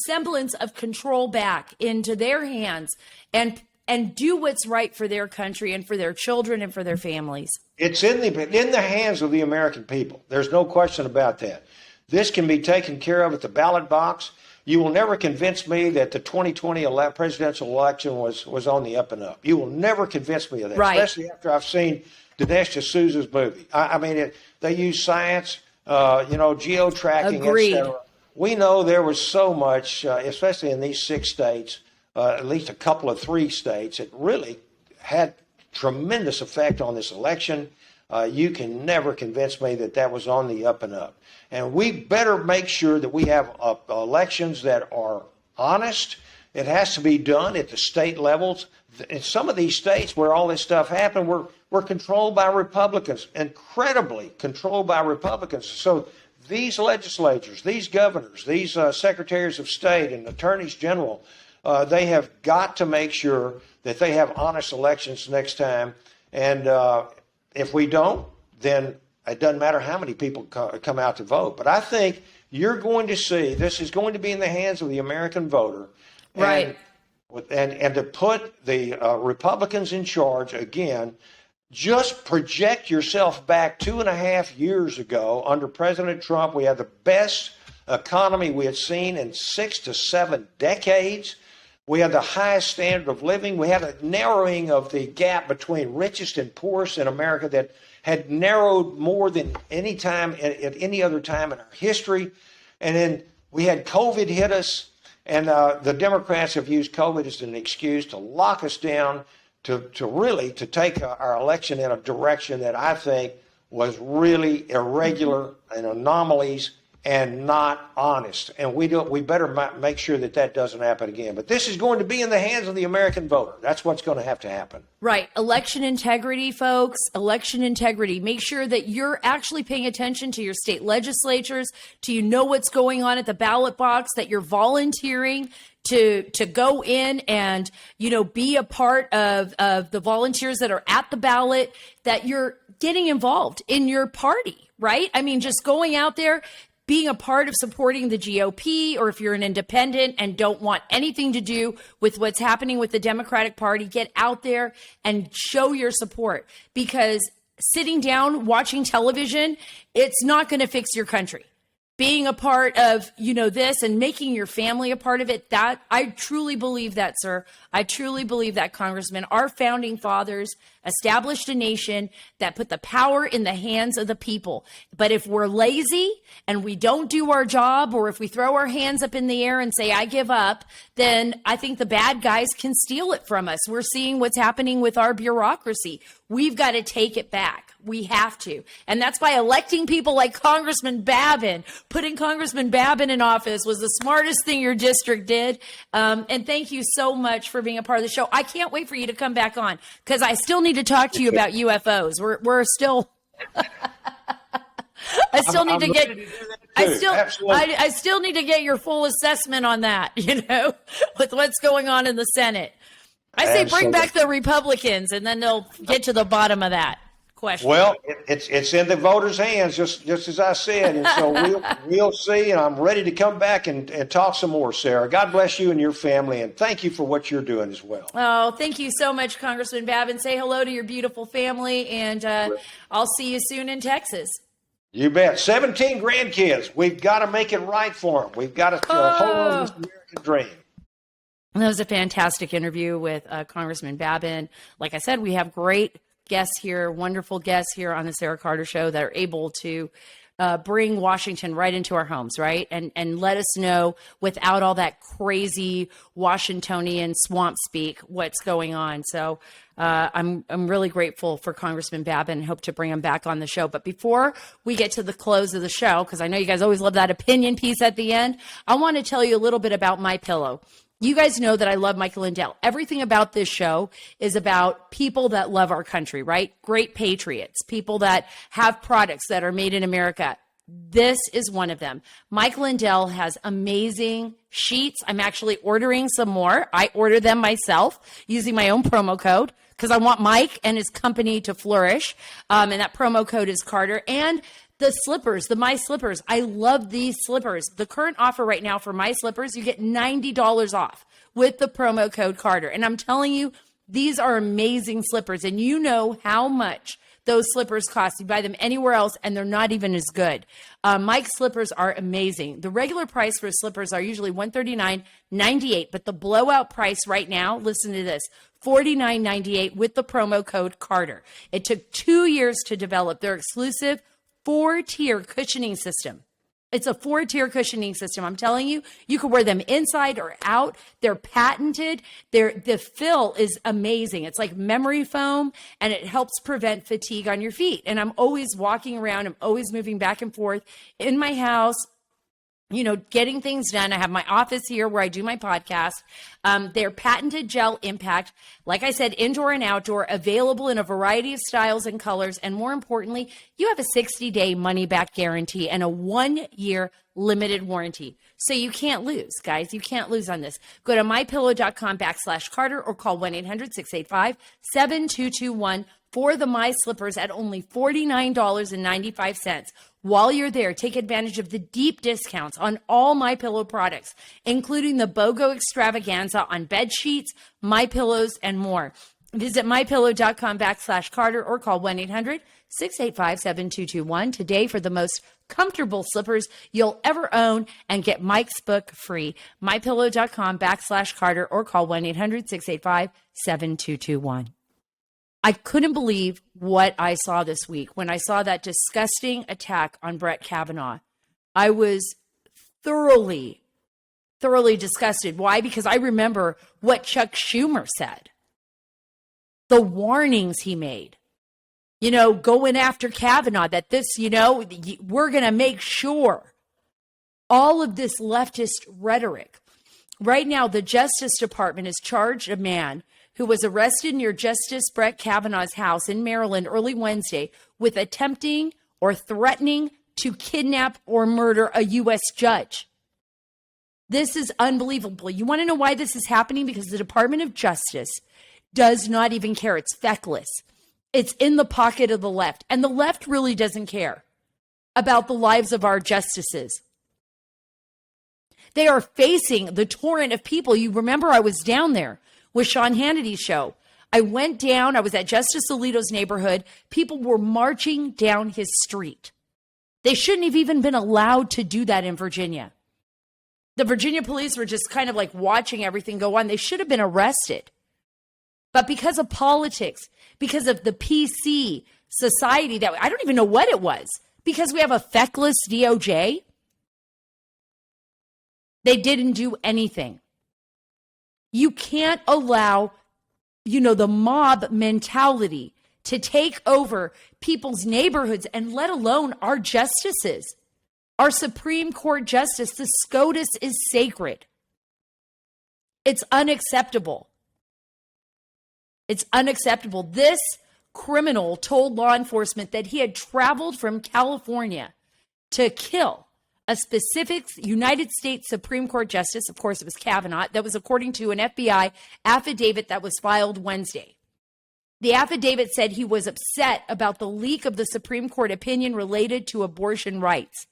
semblance of control back into their hands and do what's right for their country and for their children and for their families? It's in the hands of the American people. There's no question about that. This can be taken care of at the ballot box. You will never convince me that the 2020 presidential election was on the up and up. You will never convince me of that, right, especially after I've seen Dinesh D'Souza's movie. I mean, they use science, geo-tracking, etc. We know there was so much, especially in these 6 states, at least a couple of 3 states, it really had tremendous effect on this election. You can never convince me that was on the up and up. And we better make sure that we have elections that are honest. It has to be done at the state levels. In some of these states where all this stuff happened, we're controlled by Republicans, incredibly controlled by Republicans. So these legislatures, these governors, these secretaries of state and attorneys general, they have got to make sure that they have honest elections next time. And if we don't, then it doesn't matter how many people come out to vote. But I think you're going to see this is going to be in the hands of the American voter. Right. And to put the Republicans in charge again, just project yourself back 2.5 years ago under President Trump. We had the best economy we had seen in 6 to 7 decades. We had the highest standard of living. We had a narrowing of the gap between richest and poorest in America that had narrowed more than any time at any other time in our history. And then we had COVID hit us, and the Democrats have used COVID as an excuse to lock us down, to take our election in a direction that I think was really irregular and anomalies and not honest. And we better make sure that doesn't happen again. But this is going to be in the hands of the American voter. That's what's going to have to happen. Right. Election integrity, folks. Election integrity. Make sure that you're actually paying attention to your state legislatures, what's going on at the ballot box, that you're volunteering to go in and, be a part of the volunteers that are at the ballot, that you're getting involved in your party, right? I mean, just going out there, being a part of supporting the GOP, or if you're an independent and don't want anything to do with what's happening with the Democratic Party, get out there and show your support, because sitting down, watching television, it's not going to fix your country. being a part of, this and making your family a part of it, that I truly believe that, sir. I truly believe that, Congressman. Our founding fathers established a nation that put the power in the hands of the people. But if we're lazy and we don't do our job, or if we throw our hands up in the air and say, I give up, then I think the bad guys can steal it from us. We're seeing what's happening with our bureaucracy. We've got to take it back. We have to. And that's by electing people like Congressman Babin. Putting Congressman Babin in office was the smartest thing your district did. And thank you so much for being a part of the show. I can't wait for you to come back on, because I still need to talk to you about UFOs. We're still... I still need to get. I still need to get your full assessment on that. With what's going on in the Senate. I say bring back the Republicans, and then they'll get to the bottom of that question. Well, it's in the voters' hands, just as I said, and so we'll see. And I'm ready to come back and talk some more, Sarah. God bless you and your family, and thank you for what you're doing as well. Oh, thank you so much, Congressman Babin. Say hello to your beautiful family, and I'll see you soon in Texas. You bet. 17 grandkids. We've got to make it right for them. We've got to hold on to this American dream. That was a fantastic interview with Congressman Babin. Like I said, we have great guests here, wonderful guests here on the Sarah Carter Show that are able to bring Washington right into our homes, right? And let us know, without all that crazy Washingtonian swamp speak, what's going on. So I'm really grateful for Congressman Babin and hope to bring him back on the show. But before we get to the close of the show, because I know you guys always love that opinion piece at the end, I want to tell you a little bit about MyPillow. You guys know that I love Michael Lindell. Everything about this show is about people that love our country, right? Great patriots, people that have products that are made in America. This is one of them. Michael Lindell has amazing sheets. I'm actually ordering some more. I order them myself using my own promo code because I want Mike and his company to flourish. And that promo code is Carter. And the slippers, the MySlippers. I love these slippers. The current offer right now for MySlippers, you get $90 off with the promo code Carter. And I'm telling you, these are amazing slippers. And you know how much those slippers cost. You buy them anywhere else, and they're not even as good. Mike's slippers are amazing. The regular price for slippers are usually $139.98, but the blowout price right now, listen to this, $49.98 with the promo code Carter. It took 2 years to develop their exclusive 4-tier cushioning system. It's a 4-tier cushioning system. I'm telling you, you can wear them inside or out. They're patented. The fill is amazing. It's like memory foam, and it helps prevent fatigue on your feet. And I'm always walking around. I'm always moving back and forth in my house, getting things done. I have my office here where I do my podcast. They're patented gel impact. Like I said, indoor and outdoor, available in a variety of styles and colors. And more importantly, you have a 60-day money-back guarantee and a 1-year limited warranty. So you can't lose, guys. You can't lose on this. Go to mypillow.com/Carter or call 1-800-685-7221 for the MySlippers at only $49.95. While you're there, take advantage of the deep discounts on all MyPillow products, including the BOGO extravaganza on bed sheets, MyPillows, and more. Visit mypillow.com/Carter or call 1-800-685-7221 today for the most comfortable slippers you'll ever own and get Mike's book free. mypillow.com/Carter or call 1-800-685-7221. I couldn't believe what I saw this week when I saw that disgusting attack on Brett Kavanaugh. I was thoroughly disgusted. Why? Because I remember what Chuck Schumer said. The warnings he made, going after Kavanaugh, that this, we're going to make sure. All of this leftist rhetoric. Right now, the Justice Department has charged a man who was arrested near Justice Brett Kavanaugh's house in Maryland early Wednesday with attempting or threatening to kidnap or murder a U.S. judge. This is unbelievable. You want to know why this is happening? Because the Department of Justice does not even care. It's feckless. It's in the pocket of the left. And the left really doesn't care about the lives of our justices. They are facing the torrent of people. You remember I was down there with Sean Hannity's show. I went down. I was at Justice Alito's neighborhood. People were marching down his street. They shouldn't have even been allowed to do that in Virginia. The Virginia police were just kind of like watching everything go on. They should have been arrested. But because of politics, because of the PC society that I don't even know what it was, because we have a feckless DOJ, they didn't do anything. You can't allow, the mob mentality to take over people's neighborhoods, and let alone our justices. Our Supreme Court justice, the SCOTUS, is sacred. It's unacceptable. It's unacceptable. This criminal told law enforcement that he had traveled from California to kill a specific United States Supreme Court justice. Of course, it was Kavanaugh. That was according to an FBI affidavit that was filed Wednesday. The affidavit said he was upset about the leak of the Supreme Court opinion related to abortion rights,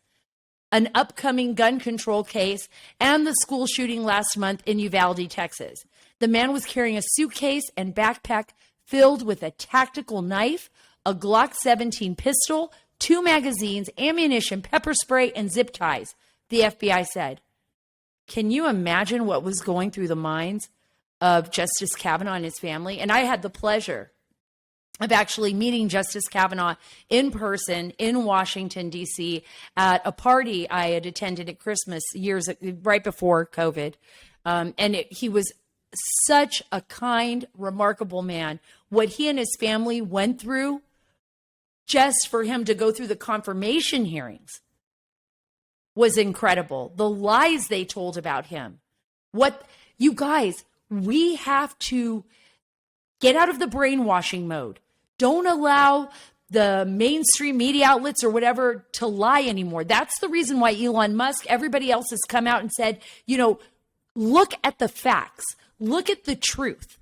an upcoming gun control case, and the school shooting last month in Uvalde, Texas. The man was carrying a suitcase and backpack filled with a tactical knife, a Glock 17 pistol, 2 magazines, ammunition, pepper spray, and zip ties, the FBI said. Can you imagine what was going through the minds of Justice Kavanaugh and his family? And I had the pleasure of actually meeting Justice Kavanaugh in person in Washington, D.C. at a party I had attended at Christmas right before COVID. He was such a kind, remarkable man. What he and his family went through just for him to go through the confirmation hearings was incredible. The lies they told about him. You guys, we have to get out of the brainwashing mode. Don't allow the mainstream media outlets or whatever to lie anymore. That's the reason why Elon Musk, everybody else has come out and said, look at the facts. Look at the truth.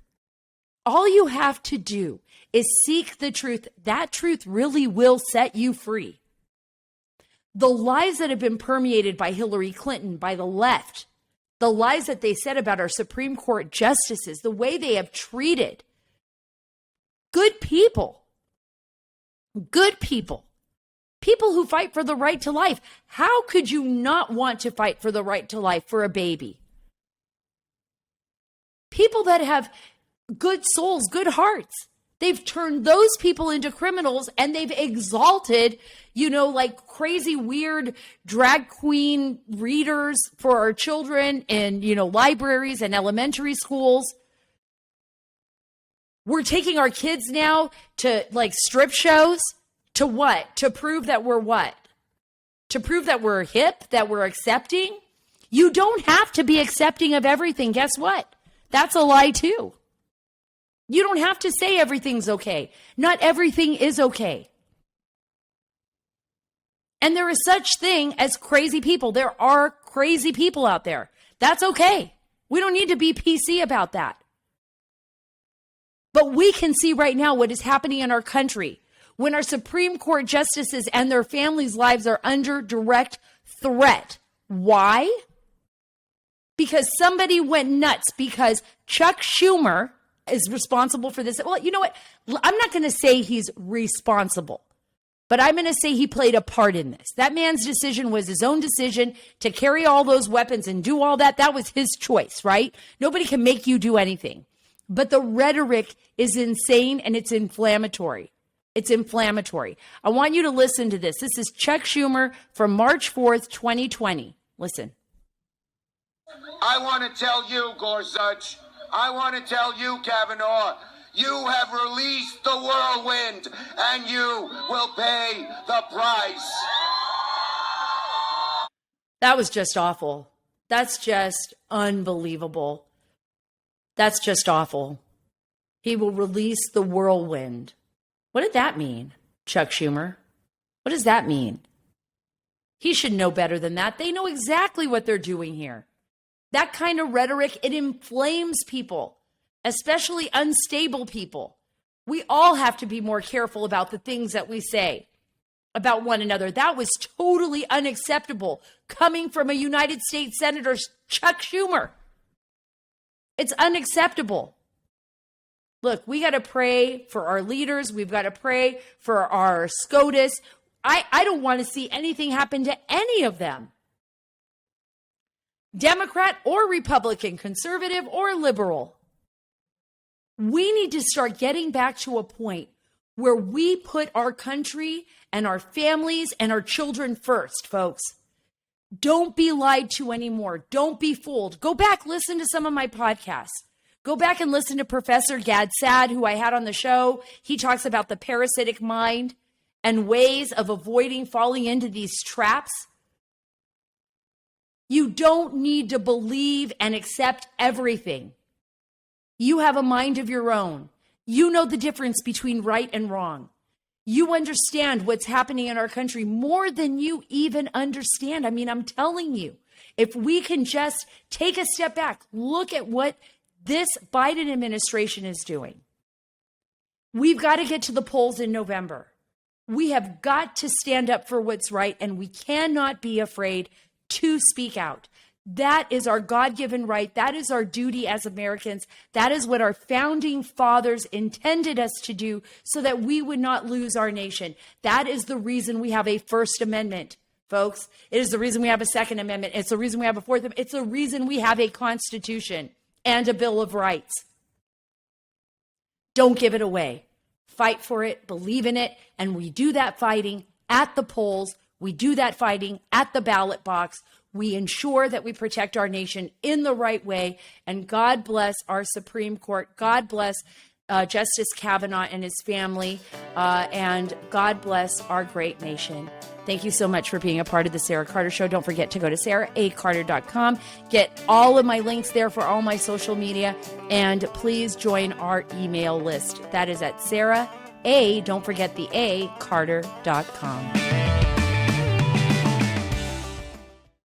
All you have to do is seek the truth. That truth really will set you free. The lies that have been permeated by Hillary Clinton, by the left, the lies that they said about our Supreme Court justices, the way they have treated good people, people who fight for the right to life. How could you not want to fight for the right to life for a baby? People that have good souls, good hearts. They've turned those people into criminals, and they've exalted, like crazy, weird drag queen readers for our children in, libraries and elementary schools. We're taking our kids now to strip shows. To what? To prove that we're what? To prove that we're hip, that we're accepting? You don't have to be accepting of everything. Guess what? That's a lie too. You don't have to say everything's okay. Not everything is okay. And there is such thing as crazy people. There are crazy people out there. That's okay. We don't need to be PC about that. But we can see right now what is happening in our country when our Supreme Court justices and their families' lives are under direct threat. Why? Because somebody went nuts, because Chuck Schumer is responsible for this. Well, you know what? I'm not going to say he's responsible, but I'm going to say he played a part in this. That man's decision was his own decision to carry all those weapons and do all that. That was his choice, right? Nobody can make you do anything. But the rhetoric is insane and it's inflammatory. It's inflammatory. I want you to listen to this. This is Chuck Schumer from March 4th, 2020. Listen. I want to tell you, Gorsuch, I want to tell you, Kavanaugh, you have released the whirlwind and you will pay the price. That was just awful. That's just unbelievable. That's just awful. He will release the whirlwind. What did that mean, Chuck Schumer? What does that mean? He should know better than that. They know exactly what they're doing here. That kind of rhetoric, it inflames people, especially unstable people. We all have to be more careful about the things that we say about one another. That was totally unacceptable coming from a United States Senator, Chuck Schumer. It's unacceptable. Look, we got to pray for our leaders. We've got to pray for our SCOTUS. I don't want to see anything happen to any of them. Democrat or Republican, conservative or liberal. We need to start getting back to a point where we put our country and our families and our children first, folks. Don't be lied to anymore. Don't be fooled. Go back, listen to some of my podcasts. Go back and listen to Professor Gad Saad, who I had on the show. He talks about the parasitic mind and ways of avoiding falling into these traps. You don't need to believe and accept everything. You have a mind of your own. You know the difference between right and wrong. You understand what's happening in our country more than you even understand. I mean, I'm telling you, if we can just take a step back, look at what this Biden administration is doing. We've got to get to the polls in November. We have got to stand up for what's right, and we cannot be afraid to speak out. That is our God-given right. That is our duty as Americans. That is what our founding fathers intended us to do so that we would not lose our nation. That is the reason we have a First Amendment, folks. It is the reason we have a Second Amendment. It's the reason we have a Fourth Amendment. It's the reason we have a Constitution and a Bill of Rights. Don't give it away. Fight for it, believe in it, and we do that fighting at the polls. We do that fighting at the ballot box. We ensure that we protect our nation in the right way. And God bless our Supreme Court. God bless Justice Kavanaugh and his family. And God bless our great nation. Thank you so much for being a part of the Sara Carter Show. Don't forget to go to saracarter.com. Get all of my links there for all my social media. And please join our email list. That is at don't forget the Carter.com.